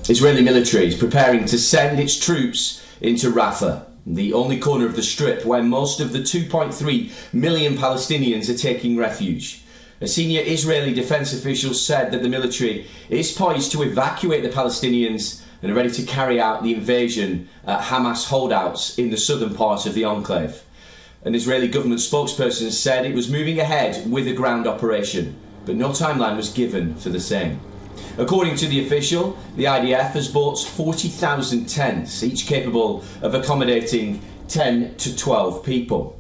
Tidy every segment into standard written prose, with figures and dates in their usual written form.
Israeli military is preparing to send its troops into Rafah, the only corner of the Strip where most of the 2.3 million Palestinians are taking refuge. A senior Israeli defense official said that the military is poised to evacuate the Palestinians and are ready to carry out the invasion at Hamas holdouts in the southern part of the enclave. An Israeli government spokesperson said it was moving ahead with a ground operation, but no timeline was given for the same. According to the official, the IDF has bought 40,000 tents, each capable of accommodating 10 to 12 people.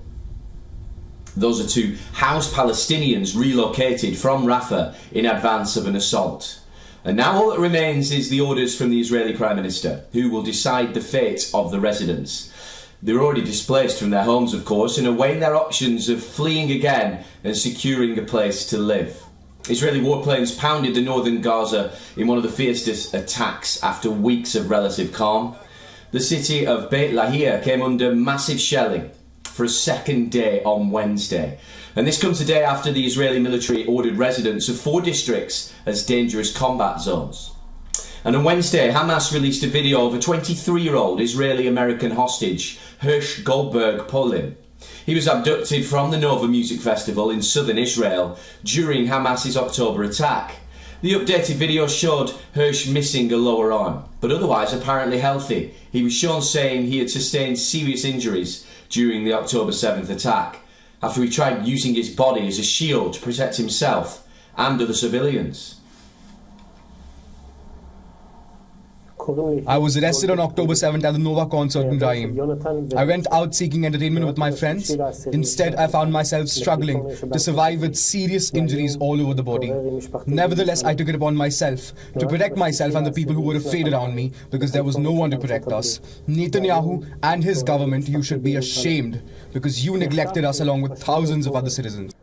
Those are to house Palestinians relocated from Rafah in advance of an assault. And now all that remains is the orders from the Israeli Prime Minister, who will decide the fate of the residents. They're already displaced from their homes, of course, and are weighing their options of fleeing again and securing a place to live. Israeli warplanes pounded the northern Gaza in one of the fiercest attacks after weeks of relative calm. The city of Beit Lahia came under massive shelling for a second day on Wednesday. And this comes a day after the Israeli military ordered residents of 4 districts as dangerous combat zones. And on Wednesday, Hamas released a video of a 23-year-old Israeli-American hostage, Hersh Goldberg-Polin. He was abducted from the Nova Music Festival in southern Israel during Hamas's October attack. The updated video showed Hersh missing a lower arm, but otherwise apparently healthy. He was shown saying he had sustained serious injuries during the October 7th attack, after he tried using his body as a shield to protect himself and other civilians. I was arrested on October 7th at the Nova concert in Raim. I went out seeking entertainment with my friends. Instead, I found myself struggling to survive with serious injuries all over the body. Nevertheless, I took it upon myself to protect myself and the people who were afraid around me, because there was no one to protect us. Netanyahu and his government, you should be ashamed, because you neglected us along with thousands of other citizens.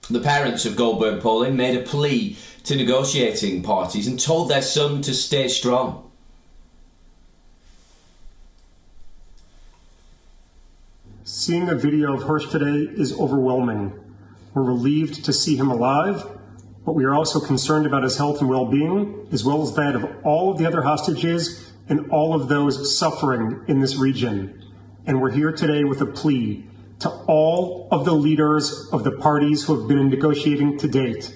The parents of Goldberg-Polin made a plea to negotiating parties and told their son to stay strong. Seeing a video of Hersh today is overwhelming. We're relieved to see him alive, but we are also concerned about his health and well-being, as well as that of all of the other hostages and all of those suffering in this region. And we're here today with a plea to all of the leaders of the parties who have been negotiating to date.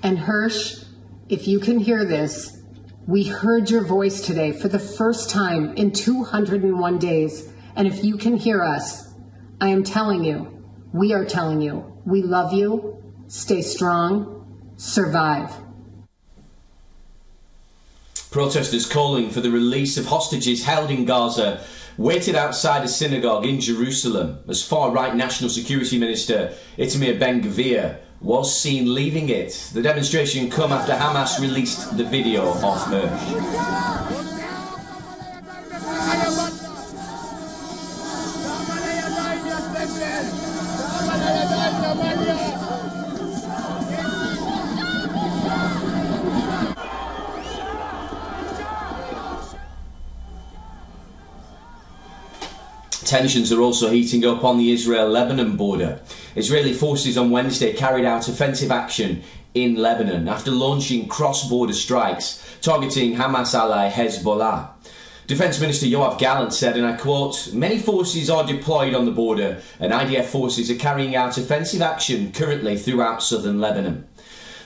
And Hersh, if you can hear this, we heard your voice today for the first time in 201 days. And if you can hear us, I am telling you, we are telling you, we love you, stay strong, survive. Protesters calling for the release of hostages held in Gaza waited outside a synagogue in Jerusalem as far-right National Security Minister Itamar Ben-Gvir was seen leaving it. The demonstration come after Hamas released the video of Hersh. Tensions are also heating up on the Israel-Lebanon border. Israeli forces on Wednesday carried out offensive action in Lebanon after launching cross-border strikes targeting Hamas ally Hezbollah. Defence Minister Yoav Gallant said, and I quote, "Many forces are deployed on the border and IDF forces are carrying out offensive action currently throughout southern Lebanon."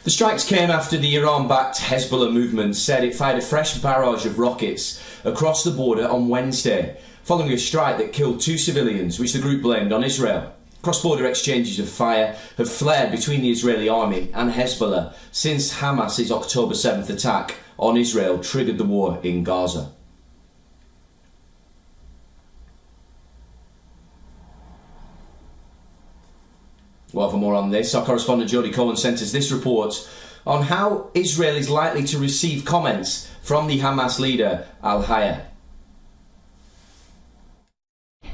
The strikes came after the Iran-backed Hezbollah movement said it fired a fresh barrage of rockets across the border on Wednesday, following a strike that killed 2 civilians, which the group blamed on Israel. Cross-border exchanges of fire have flared between the Israeli army and Hezbollah since Hamas's October 7th attack on Israel triggered the war in Gaza. Well, for more on this, our correspondent Jodie Cohen sent us this report on how Israel is likely to receive comments from the Hamas leader Al-Hayya.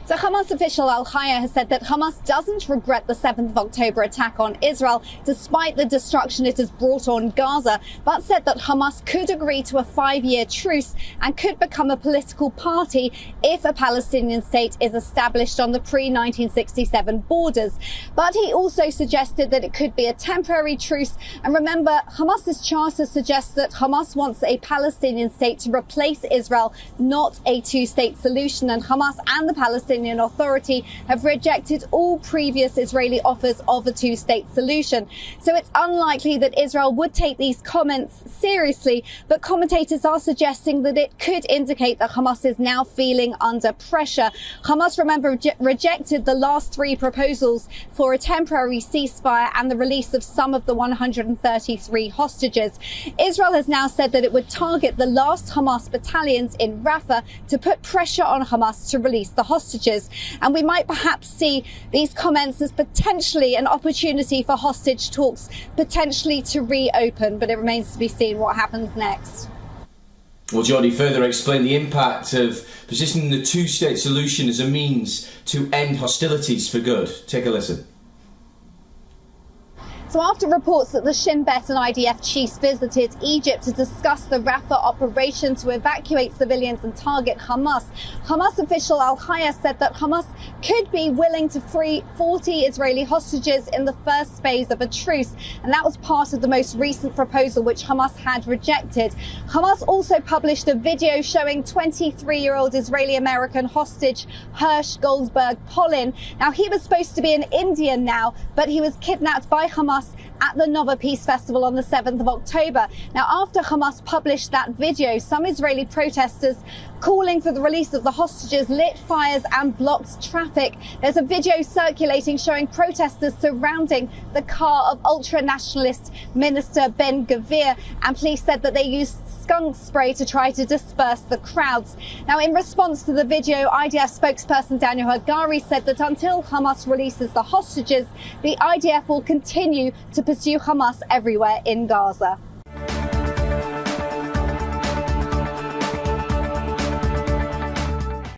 So Hamas official Al-Haya has said that Hamas doesn't regret the 7th of October attack on Israel, despite the destruction it has brought on Gaza, but said that Hamas could agree to a 5-year truce and could become a political party if a Palestinian state is established on the pre-1967 borders. But he also suggested that it could be a temporary truce. And remember, Hamas's charter suggests that Hamas wants a Palestinian state to replace Israel, not a two-state solution. And Hamas and the Palestinian Authority have rejected all previous Israeli offers of a two-state solution. So it's unlikely that Israel would take these comments seriously, but commentators are suggesting that it could indicate that Hamas is now feeling under pressure. Hamas, remember, rejected the last 3 proposals for a temporary ceasefire and the release of some of the 133 hostages. Israel has now said that it would target the last Hamas battalions in Rafah to put pressure on Hamas to release the hostages. And we might perhaps see these comments as potentially an opportunity for hostage talks potentially to reopen, but it remains to be seen what happens next. Well, Jodie further explained the impact of positioning the two-state solution as a means to end hostilities for good. Take a listen. So after reports that the Shin Bet and IDF chiefs visited Egypt to discuss the Rafah operation to evacuate civilians and target Hamas, Hamas official Al-Haya said that Hamas could be willing to free 40 Israeli hostages in the first phase of a truce. And that was part of the most recent proposal, which Hamas had rejected. Hamas also published a video showing 23-year-old Israeli-American hostage Hirsch Goldberg Polin. Now, he was supposed to be an Indian now, but he was kidnapped by Hamas at the Nova Peace Festival on the 7th of October. Now, after Hamas published that video, some Israeli protesters calling for the release of the hostages lit fires and blocked traffic. There's a video circulating showing protesters surrounding the car of ultra-nationalist Minister Ben Gvir, and police said that they used skunk spray to try to disperse the crowds. Now, in response to the video, IDF spokesperson Daniel Hagari said that until Hamas releases the hostages, the IDF will continue to pursue Hamas everywhere in Gaza.